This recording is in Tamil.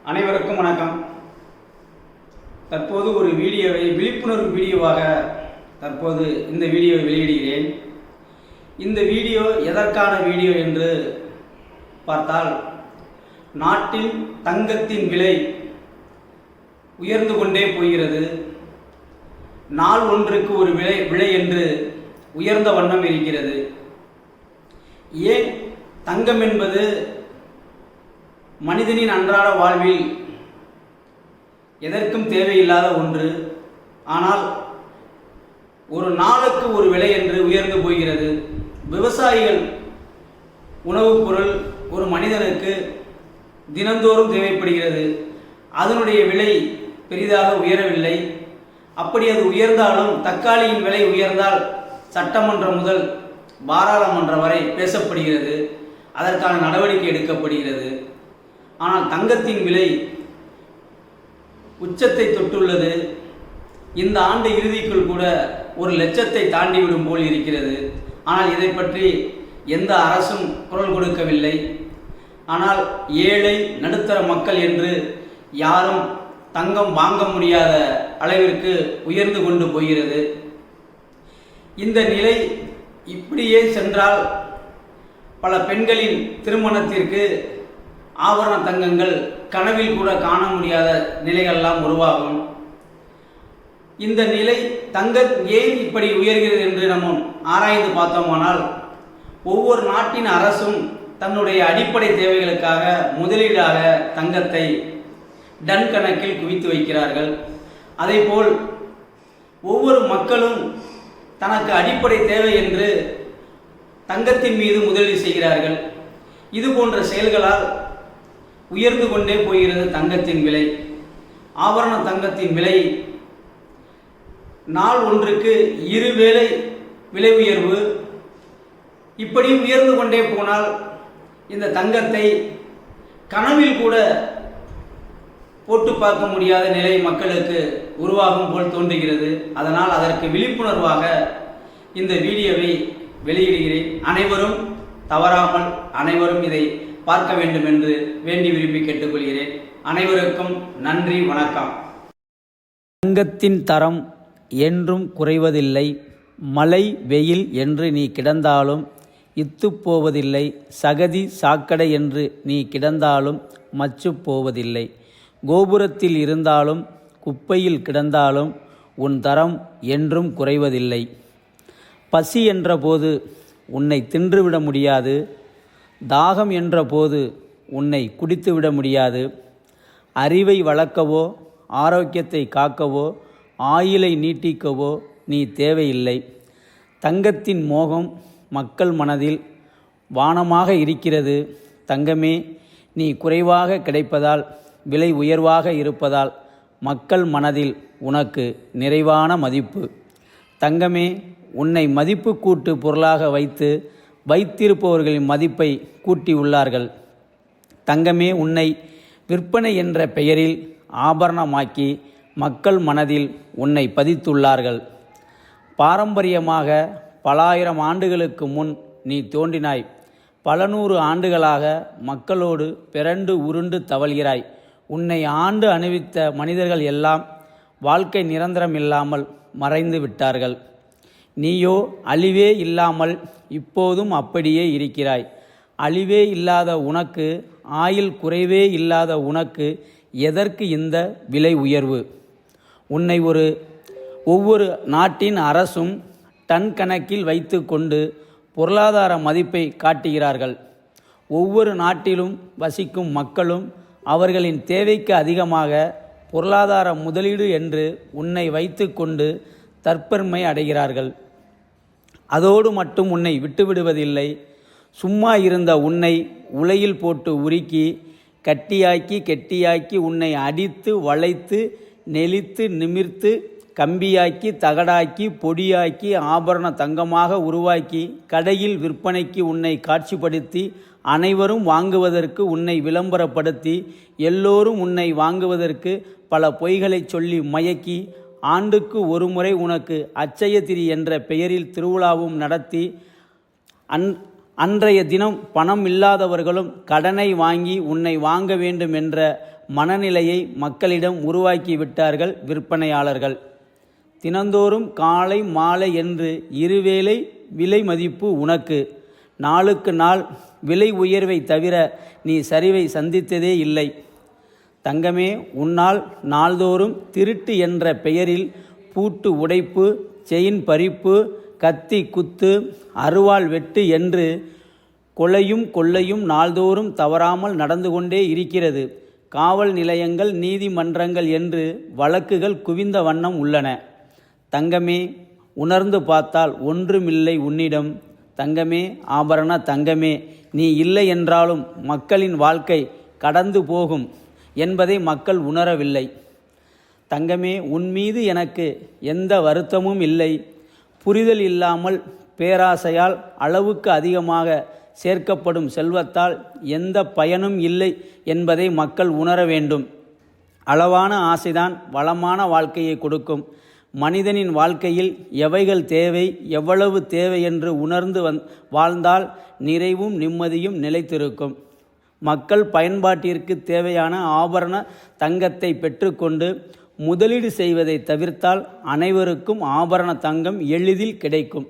அனைவருக்கும் வணக்கம். தற்போது ஒரு வீடியோவை விழிப்புணர்வு வீடியோவாக தற்போது இந்த வீடியோவை வெளியிடுகிறேன். இந்த வீடியோ எதற்கான வீடியோ என்று பார்த்தால், நாட்டில் தங்கத்தின் விலை உயர்ந்து கொண்டே போகிறது. நாள் ஒன்றுக்கு ஒரு விலை என்று உயர்ந்த வண்ணம் இருக்கிறது. ஏன் தங்கம் என்பது மனிதனின் அன்றாட வாழ்வில் எதற்கும் தேவையில்லாத ஒன்று. ஆனால் ஒரு நாளுக்கு ஒரு விலை என்று உயர்ந்து போகிறது. விவசாயிகள் உணவுப் பொருள் ஒரு மனிதனுக்கு தினந்தோறும் தேவைப்படுகிறது. அதனுடைய விலை பெரிதாக உயரவில்லை. அப்படி அது உயர்ந்தாலும், தக்காளியின் விலை உயர்ந்தால் சட்டமன்றம் முதல் பாராளுமன்றம் வரை பேசப்படுகிறது, அதற்கான நடவடிக்கை எடுக்கப்படுகிறது. ஆனால் தங்கத்தின் விலை உச்சத்தை தொட்டுள்ளது. இந்த ஆண்டு இறுதிக்குள் கூட 1,00,000 தாண்டிவிடும் போல் இருக்கிறது. ஆனால் இதை பற்றி எந்த அரசும் குரல் கொடுக்கவில்லை. ஆனால் ஏழை நடுத்தர மக்கள் என்று யாரும் தங்கம் வாங்க முடியாத அளவிற்கு உயர்ந்து கொண்டு போகிறது. இந்த நிலை இப்படியே சென்றால் பல பெண்களின் திருமணத்திற்கு ஆபரண தங்கங்கள் கனவில் கூட காண முடியாத நிலைகளெல்லாம் உருவாகும். இந்த நிலை தங்கம் ஏன் இப்படி உயர்கிறது என்று நம்ம ஆராய்ந்து பார்த்தோமானால், ஒவ்வொரு நாட்டின் அரசும் தன்னுடைய அடிப்படை தேவைகளுக்காக முதலீடாக தங்கத்தை டன் கணக்கில் குவித்து வைக்கிறார்கள். அதேபோல் ஒவ்வொரு மக்களும் தனக்கு அடிப்படை தேவை என்று தங்கத்தின் மீது முதலீடு செய்கிறார்கள். இது போன்ற செயல்களால் உயர்ந்து கொண்டே போகிறது தங்கத்தின் விலை. ஆபரண தங்கத்தின் விலை நாள் ஒன்றுக்கு 2 வேளை விலை உயர்வு. இப்படி உயர்ந்து கொண்டே போனால் இந்த தங்கத்தை கனவில் கூட போட்டு பார்க்க முடியாத நிலை மக்களுக்கு உருவாகும் போல் தோன்றுகிறது. அதனால் அதற்கு விழிப்புணர்வாக இந்த வீடியோவை வெளியிடுகிறேன். அனைவரும் தவறாமல் அனைவரும் இதை பார்க்க வேண்டும் என்று வேண்டி விரும்பி கேட்டுக்கொள்கிறேன். அனைவருக்கும் நன்றி, வணக்கம். தங்கத்தின் தரம் என்றும் குறைவதில்லை. மழை வெயில் என்று நீ கிடந்தாலும் இத்துப் போவதில்லை. சகதி சாக்கடை என்று நீ கிடந்தாலும் மச்சுப் போவதில்லை. கோபுரத்தில் இருந்தாலும் குப்பையில் கிடந்தாலும் உன் தரம் என்றும் குறைவதில்லை. பசி என்ற போது உன்னை தின்றுவிட முடியாது. தாகம் என்ற போது உன்னை குடித்துவிட முடியாது. அறிவை வளர்க்கவோ ஆரோக்கியத்தை காக்கவோ ஆயுளை நீட்டிக்கவோ நீ தேவையில்லை. தங்கத்தின் மோகம் மக்கள் மனதில் வானமாக இருக்கிறது. தங்கமே, நீ குறைவாக கிடைப்பதால், விலை உயர்வாக இருப்பதால் மக்கள் மனதில் உனக்கு நிறைவான மதிப்பு. தங்கமே, உன்னை மதிப்பு கூட்டு பொருளாக வைத்திருப்பவர்களின் மதிப்பை கூட்டி உள்ளார்கள். தங்கமே, உன்னை விற்பனை என்ற பெயரில் ஆபரணமாக்கி மக்கள் மனதில் உன்னை பதித்துள்ளார்கள். பாரம்பரியமாக பல ஆயிரம் ஆண்டுகளுக்கு முன் நீ தோன்றினாய். பல 100 ஆண்டுகளாக மக்களோடு பிறண்டு உருண்டு தவழ்கிறாய். உன்னை ஆண்டு அணிவித்த மனிதர்கள் எல்லாம் வாழ்க்கை நிரந்தரமில்லாமல் மறைந்து விட்டார்கள். நீயோ அழிவே இல்லாமல் இப்போதும் அப்படியே இருக்கிறாய். அழிவே இல்லாத உனக்கு, ஆயுள் குறைவே இல்லாத உனக்கு எதற்கு இந்த விலை உயர்வு? உன்னை ஒவ்வொரு நாட்டின் அரசும் டன் கணக்கில் வைத்து கொண்டு பொருளாதார மதிப்பை காட்டுகிறார்கள். ஒவ்வொரு நாட்டிலும் வசிக்கும் மக்களும் அவர்களின் தேவைக்கு அதிகமாக பொருளாதார முதலீடு என்று உன்னை வைத்து கொண்டு தற்பெருமை அடைகிறார்கள். அதோடு மட்டும் உன்னை விட்டுவிடுவதில்லை. சும்மா இருந்த உன்னை உலையில் போட்டு உருக்கி கெட்டியாக்கி உன்னை அடித்து வளைத்து நெளித்து நிமிர்த்து கம்பியாக்கி தகடாக்கி பொடியாக்கி ஆபரண தங்கமாக உருவாக்கி கடையில் விற்பனைக்கு உன்னை காட்சிப்படுத்தி அனைவரும் வாங்குவதற்கு உன்னை விளம்பரப்படுத்தி எல்லோரும் உன்னை வாங்குவதற்கு பல பொய்களை சொல்லி மயக்கி ஆண்டுக்கு ஒரு முறை உனக்கு அட்சய திரி என்ற பெயரில் திருவிழாவும் நடத்தி அன்றைய தினம் பணம் இல்லாதவர்களும் கடனை வாங்கி உன்னை வாங்க வேண்டும் என்ற மனநிலையை மக்களிடம் உருவாக்கிவிட்டார்கள் விற்பனையாளர்கள். தினந்தோறும் காலை மாலை என்று இருவேளை விலை மதிப்பு உனக்கு. நாளுக்கு நாள் விலை உயர்வை தவிர நீ சரிவை சந்தித்ததே இல்லை. தங்கமே, உன்னால் நாள்தோறும் திருட்டு என்ற பெயரில் பூட்டு உடைப்பு, செயின் பறிப்பு, கத்தி குத்து, அருவாள் வெட்டு என்று கொலையும் கொள்ளையும் நாள்தோறும் தவறாமல் நடந்து கொண்டே இருக்கிறது. காவல் நிலையங்கள், நீதிமன்றங்கள் என்று வழக்குகள் குவிந்த வண்ணம் உள்ளன. தங்கமே, உணர்ந்து பார்த்தால் ஒன்றுமில்லை உன்னிடம். தங்கமே, ஆபரண தங்கமே, நீ இல்லை என்றாலும் மக்களின் வாழ்க்கை கடந்து போகும் என்பதை மக்கள் உணரவில்லை. தங்கமே, உன்மீது எனக்கு எந்த வருத்தமும் இல்லை. புரிதல் இல்லாமல் பேராசையால் அளவுக்கு அதிகமாக சேர்க்கப்படும் செல்வத்தால் எந்த பயனும் இல்லை என்பதை மக்கள் உணர வேண்டும். அளவான ஆசைதான் வளமான வாழ்க்கையை கொடுக்கும். மனிதனின் வாழ்க்கையில் எவைகள் தேவை, எவ்வளவு தேவை என்று உணர்ந்து வாழ்ந்தால் நிறைவும் நிம்மதியும் நிலைத்திருக்கும். மக்கள் பயன்பாட்டிற்கு தேவையான ஆபரண தங்கத்தை பெற்றுக்கொண்டு முதலீடு செய்வதை தவிர்த்தால் அனைவருக்கும் ஆபரண தங்கம் எளிதில் கிடைக்கும்.